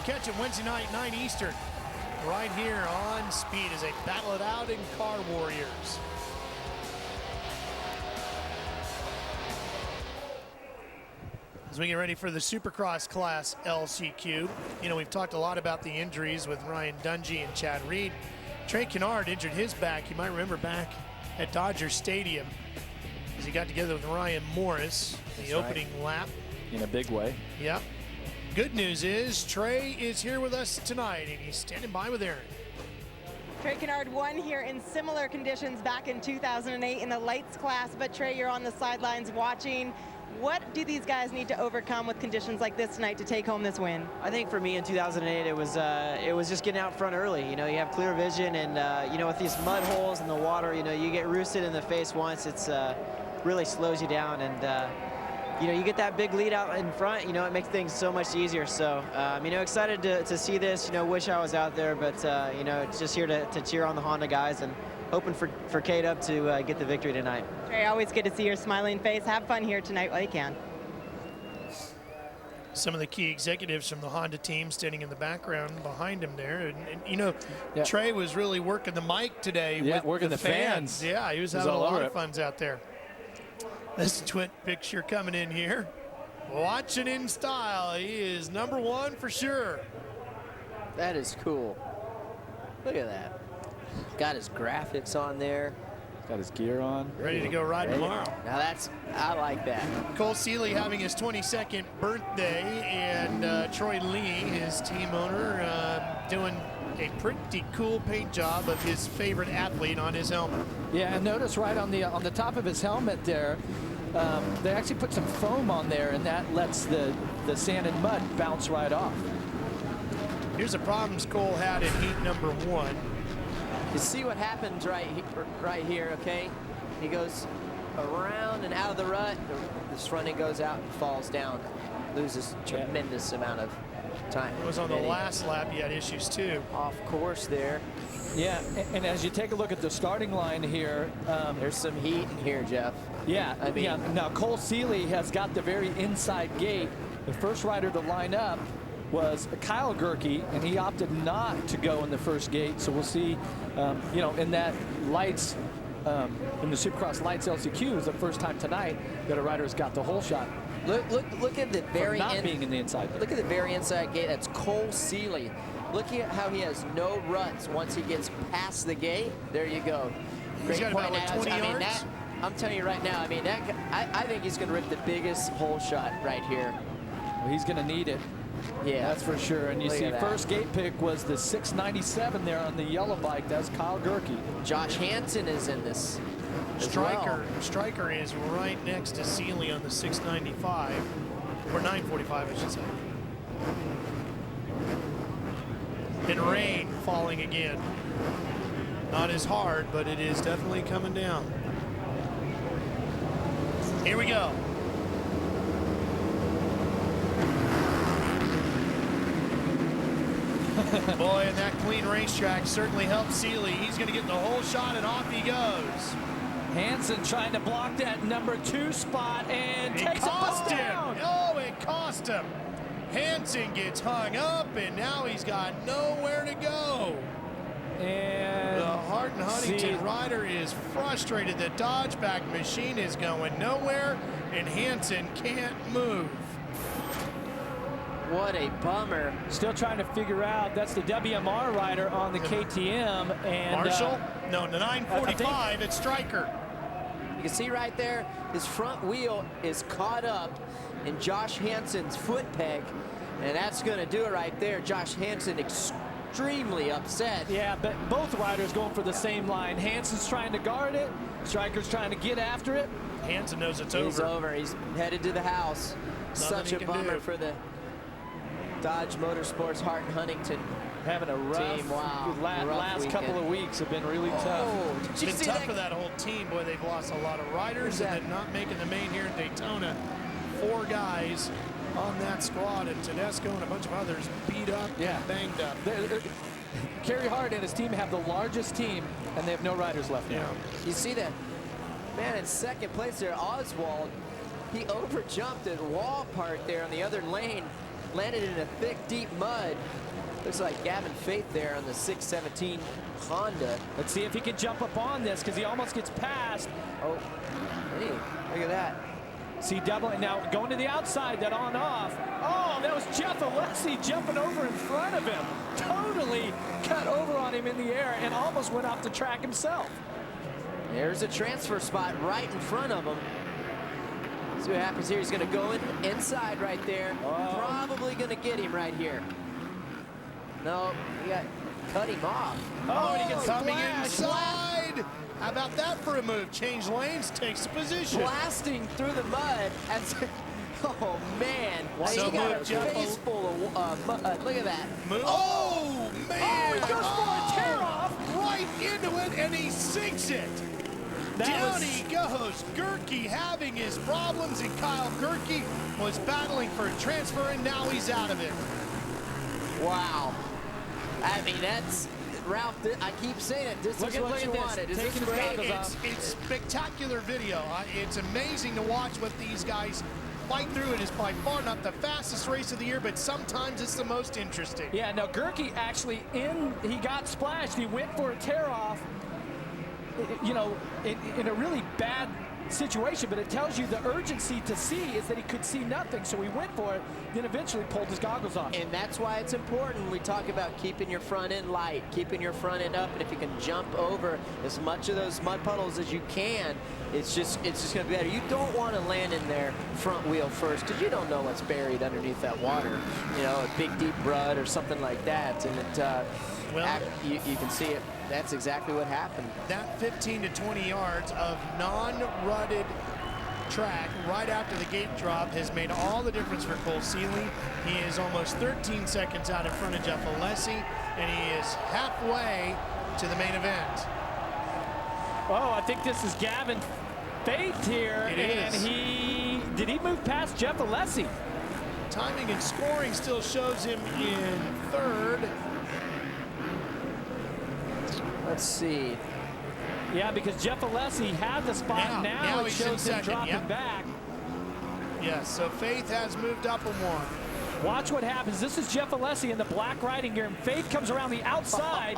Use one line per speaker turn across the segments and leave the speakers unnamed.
catch it Wednesday night, 9 Eastern, right here on Speed as they battle it out in Car Warriors. As we get ready for the Supercross class LCQ, you know, we've talked a lot about the injuries with Ryan Dungey and Chad Reed. Trey Kennard injured his back, you might remember, back at Dodger Stadium as he got together with Ryan Morris in the opening lap.
In a big way.
Yep. Good news is Trey is here with us tonight, and he's standing by with Aaron.
Trey Kennard won here in similar conditions back in 2008 in the lights class, but Trey, you're on the sidelines watching. What do these guys need to overcome with conditions like this tonight to take home this win?
I think for me in 2008, it was just getting out front early. You know, you have clear vision, and you know, with these mud holes in the water, you know, you get roosted in the face once. It's really slows you down, and you know, you get that big lead out in front. You know, it makes things so much easier. So you know, excited to see this. You know, wish I was out there, but you know, just here to cheer on the Honda guys and hoping for K-Dub to get the victory tonight.
Trey, always good to see your smiling face. Have fun here tonight while you can.
Some of the key executives from the Honda team standing in the background behind him there. And you know,
yeah.
Trey was really working the mic today with
working
the fans. Yeah, he was having a lot of fun out there. This twin picture coming in here. Watching in style. He is #1 for sure.
That is cool. Look at that. Got his graphics on there.
Got his gear on.
Ready to go ride tomorrow.
Now I like that.
Cole Seeley having his 22nd birthday, and Troy Lee, his team owner, doing a pretty cool paint job of his favorite athlete on his helmet.
Yeah, and notice right on the top of his helmet there, they actually put some foam on there, and that lets the sand and mud bounce right off.
Here's the problems Cole had in heat #1.
You see what happens right here, okay? He goes around and out of the rut. This front end goes out and falls down. Loses tremendous amount of time.
It was on the last lap, he had issues too.
Off course there.
Yeah, and as you take a look at the starting line here,
there's some heat in here, Jeff.
Yeah,
I mean,
yeah. Now Cole Seeley has got the very inside gate. The first rider to line up was Kyle Gerke, and he opted not to go in the first gate. So we'll see, you know, in that lights, in the Supercross Lights LCQ is the first time tonight that a rider has got the whole shot.
Look at the very
not being in the inside gate.
Look at the very inside gate. That's Cole Seeley. Look at how he has no ruts once he gets past the gate. There you go.
He's got about like 20 yards.
I mean, I'm telling you right now. I mean, I think he's going to rip the biggest hole shot right here.
Well, he's going to need it.
Yeah,
that's for sure. And you see, first gate pick was the 697 there on the yellow bike. That's Kyle Gerke.
Josh Hansen is in this.
Stryker is right next to Seeley on the 695, or 945, I should say. And rain falling again. Not as hard, but it is definitely coming down. Here we go. Boy, and that clean racetrack certainly helps Seeley. He's going to get the whole shot, and off he goes.
Hansen trying to block that #2 spot, and takes it down.
Oh, it cost him. Hansen gets hung up, and now he's got nowhere to go.
And
the Hardin Huntington rider is frustrated. The Dodgeback machine is going nowhere, and Hansen can't move.
What a bummer.
Still trying to figure out, that's the WMR rider on the KTM. And
Marshall? No, the 945, it's Stryker.
You can see right there, his front wheel is caught up in Josh Hansen's foot peg, and that's going to do it right there. Josh Hansen extremely upset.
Yeah, but both riders going for the same line. Hansen's trying to guard it. Stryker's trying to get after it.
Hansen knows it's
He's over. He's headed to the house. Such a bummer for the Dodge Motorsports Hardin Huntington
having a rough
team. Wow.
Last couple of weeks have been really tough.
It's been tough for that whole team. Boy, they've lost a lot of riders, and then not making the main here in Daytona. 4 guys on that squad, and Tedesco and a bunch of others beat up and banged up.
Kerry Hart and his team have the largest team, and they have no riders left now.
You see that man in second place there, Oswald. He overjumped at wall part there on the other lane. landed in a thick, deep mud. Looks like Gavin Faith there on the 617 Honda.
Let's see if he can jump up on this, because he almost gets past.
Oh, hey, look at that.
See, doubling now, going to the outside, that on-off. Oh, that was Jeff Alessi jumping over in front of him. Totally cut over on him in the air and almost went off the track himself.
There's a transfer spot right in front of him. See what happens here. He's going to go inside right there.
Oh.
Probably going to get him right here. No, he got cut him off.
Oh, and he gets
coming
splashed.
inside. How about that for a move? Change lanes, takes the position.
Blasting through the mud. Oh, man.
So
He got a
move, Jeff.
face full of mud. Look at that.
Move. Oh, man.
Oh, he goes for a tear-off.
Right into it, and he sinks it. Down he goes. Gerke having his problems, and Kyle Gerke was battling for a transfer, and now he's out of it.
Wow. I mean, that's, Ralph, I keep saying it. This is what you wanted. Is this
Taking his
great?
goggles off.
It's spectacular video. It's amazing to watch what these guys fight through. It is by far not the fastest race of the year, but sometimes it's the most interesting.
Yeah, no, Gerke actually, he got splashed. He went for a tear-off, you know, in a really bad situation, but it tells you the urgency to see is that he could see nothing, so he went for it, then eventually pulled his goggles off.
And that's why it's important. We talk about keeping your front end light, keeping your front end up, and if you can jump over as much of those mud puddles as you can, it's just going to be better. You don't want to land in there front wheel first, because you don't know what's buried underneath that water. You know, a big deep rut or something like that, and it, you can see it. That's exactly what happened.
That 15 to 20 yards of non-rutted track right after the gate drop has made all the difference for Cole Seeley. He is almost 13 seconds out in front of Jeff Alessi, and he is halfway to the main event.
Oh, I think this is Gavin Faith here, and did he move past Jeff Alessi?
Timing and scoring still shows him in third.
Let's see.
Yeah, because Jeff Alessi had the spot. Now it
he's in
shows him
second.
dropping
Yep.
back.
Yes, so Faith has moved up a one.
Watch what happens. This is Jeff Alessi in the black riding gear, and Faith comes around the outside,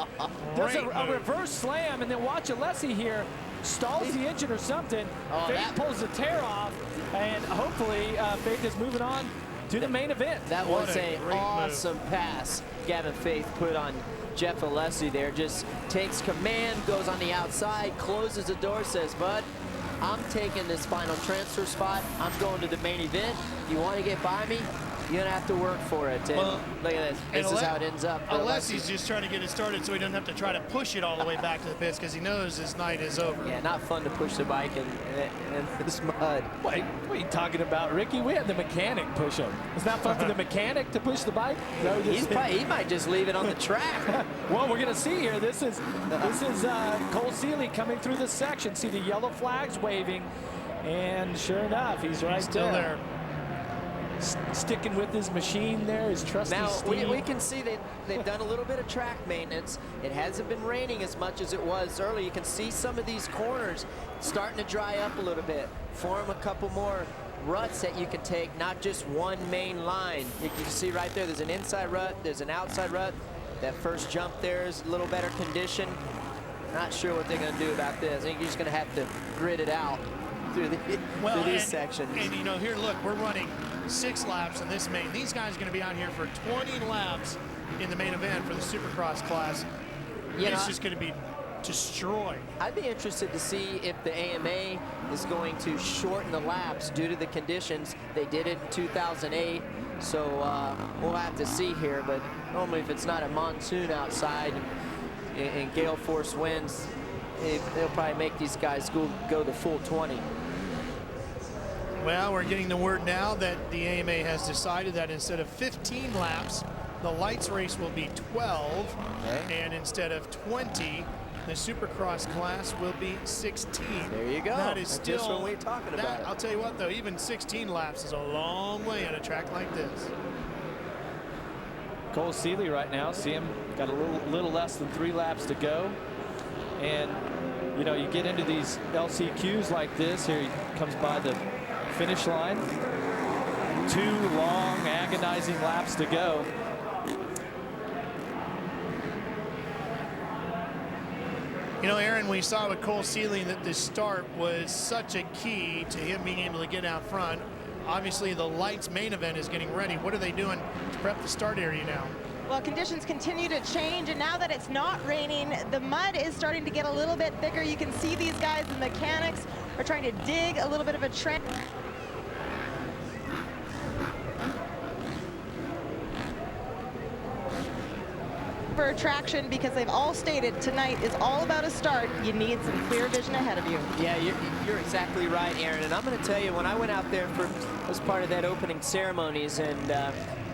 does a reverse slam, and then watch Alessi here, stalls the engine or something.
Oh,
Faith pulls the tear off, and hopefully Faith is moving on to the main event.
That
What
was
a
an
great
awesome pass Gavin Faith put on Jeff Alessi there. Just takes command, goes on the outside, closes the door, says, bud, I'm taking this final transfer spot. I'm going to the main event. You want to get by me? You're going to have to work for it. And look at this. This is how it ends up.
Alessi's just trying to get it started so he doesn't have to try to push it all the way back to the pits because he knows his night is over.
Yeah, not fun to push the bike in this mud.
What are you talking about, Ricky? We had the mechanic push him. It's not fun for the mechanic to push the bike? No,
He might just leave it on the track.
Well, we're going to see here. This is Cole Seeley coming through this section. See the yellow flags waving, and sure enough, he's right
Still there.
Sticking with his machine there, his trusty
Now,
steed.
we can see they've done a little bit of track maintenance. It hasn't been raining as much as it was early. You can see some of these corners starting to dry up a little bit. Form a couple more ruts that you can take, not just one main line. You can see right there, there's an inside rut, there's an outside rut. That first jump there is a little better condition. Not sure what they're going to do about this. I think you're just going to have to grit it out through these sections.
And you know, here, look, we're running 6 laps in this main. These guys are going to be out here for 20 laps in the main event for the Supercross class. It's just going to be destroyed.
I'd be interested to see if the AMA is going to shorten the laps due to the conditions. They did it in 2008, so we'll have to see here. But normally, if it's not a monsoon outside and gale force winds, they'll probably make these guys go the full 20.
Well, we're getting the word now that the AMA has decided that instead of 15 laps, the lights race will be 12, and instead of 20, the Supercross class will be 16.
There you go.
That is
That's
still
just what we're talking about.
I'll tell you what, though, even 16 laps is a long way on a track like this.
Cole Seeley right now, see him got a little less than 3 laps to go, and you know, you get into these LCQs like this. Here he comes by the finish line. 2 long, agonizing laps to go.
You know, Aaron, we saw with Cole Seeley that the start was such a key to him being able to get out front. Obviously, the lights main event is getting ready. What are they doing to prep the start area now?
Well, conditions continue to change, and now that it's not raining, the mud is starting to get a little bit thicker. You can see these guys, the mechanics, are trying to dig a little bit of a trench. For traction, because they've all stated tonight is all about a start. You need some clear vision ahead of you.
Yeah, you're exactly right, Aaron. And I'm going to tell you, when I went out there as part of that opening ceremonies, and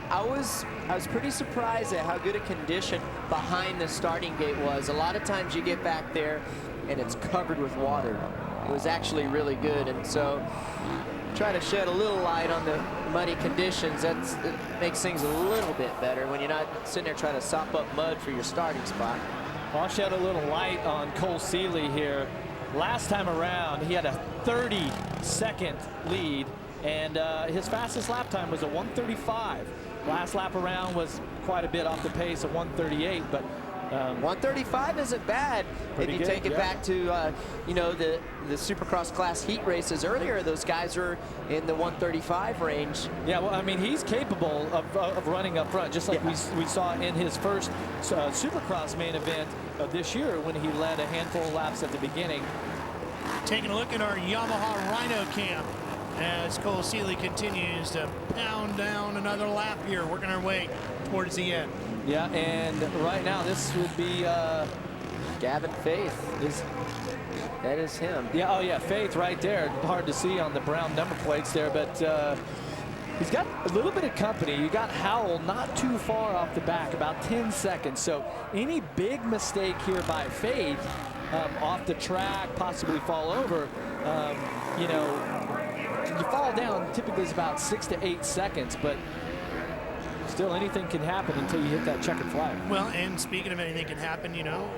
I was pretty surprised at how good a condition behind the starting gate was. A lot of times you get back there and it's covered with water. It was actually really good, and so try to shed a little light on the muddy conditions. It makes things a little bit better when you're not sitting there trying to sop up mud for your starting spot.
I'll shed a little light on Cole Seeley here. Last time around, he had a 30-second lead, and his fastest lap time was a 1:35. Last lap around was quite a bit off the pace at 1:38, but
1:35 isn't bad if you take it back to you know, the Supercross class heat races earlier. Those guys were in the 1:35 range.
Yeah, well, I mean, he's capable of running up front, just like we saw in his first Supercross main event of this year when he led a handful of laps at the beginning.
Taking a look at our Yamaha Rhino cam as Cole Seeley continues to pound down another lap here, working our way towards the end.
Yeah, and right now this would be
Gavin Faith. That is him.
Yeah, oh yeah, Faith right there. Hard to see on the brown number plates there, but he's got a little bit of company. You got Howell not too far off the back, about 10 seconds. So any big mistake here by Faith off the track, possibly fall over, you know, you fall down, typically it's about 6 to 8 seconds, but still anything can happen until you hit that checkered flag.
Well, and speaking of anything can happen, you know,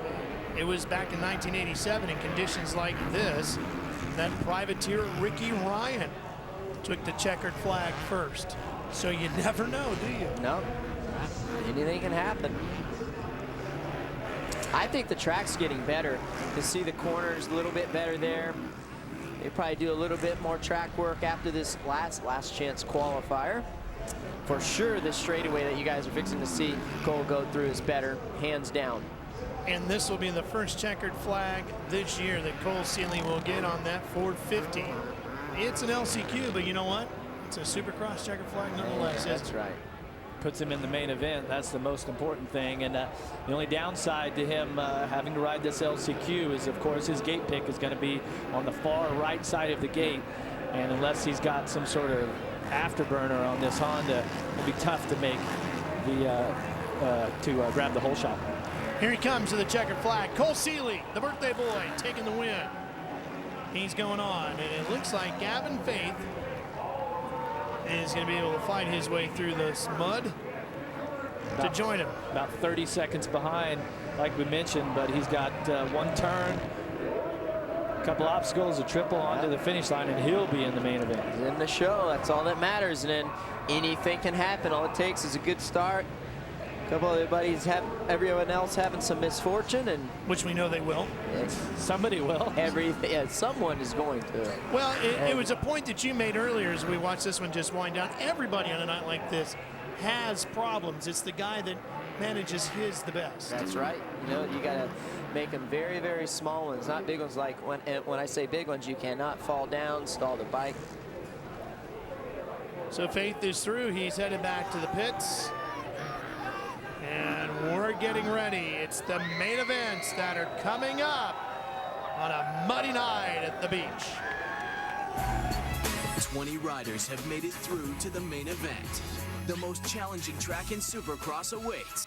it was back in 1987 in conditions like this that privateer Ricky Ryan took the checkered flag first. So you never know, do you?
No, anything can happen. I think the track's getting better. You can see the corners a little bit better there. They probably do a little bit more track work after this last chance qualifier. For sure, this straightaway that you guys are fixing to see Cole go through is better, hands down.
And this will be the first checkered flag this year that Cole Seeley will get on that 450. It's an LCQ, but you know what? It's a Supercross checkered flag nonetheless.
That's right.
Puts him in the main event. That's the most important thing. And the only downside to him having to ride this LCQ is, of course, his gate pick is going to be on the far right side of the gate. And unless he's got some sort of afterburner on this Honda, it'll be tough to make the grab the whole shot.
Here he comes to the checkered flag. Cole Seeley, the birthday boy, taking the win. He's going on, and it looks like Gavin Faith is going to be able to fight his way through this mud to join him.
About 30 seconds behind, like we mentioned, but he's got one turn, a couple obstacles, a triple onto the finish line, and he'll be in the main event.
He's in the show. That's all that matters. And then anything can happen. All it takes is a good start. A couple of buddies everyone else having some misfortune, and
which we know they will.
Somebody will.
Someone is going to.
Well, it was a point that you made earlier as we watched this one just wind down. Everybody on a night like this has problems. It's the guy that manages his the best.
That's right. You know, you got to make them very, very small ones, not big ones. Like when I say big ones, you cannot fall down, stall the bike.
So Faith is through. He's headed back to the pits. And we're getting ready. It's the main events that are coming up on a muddy night at the beach.
20 riders have made it through to the main event. The most challenging track in Supercross awaits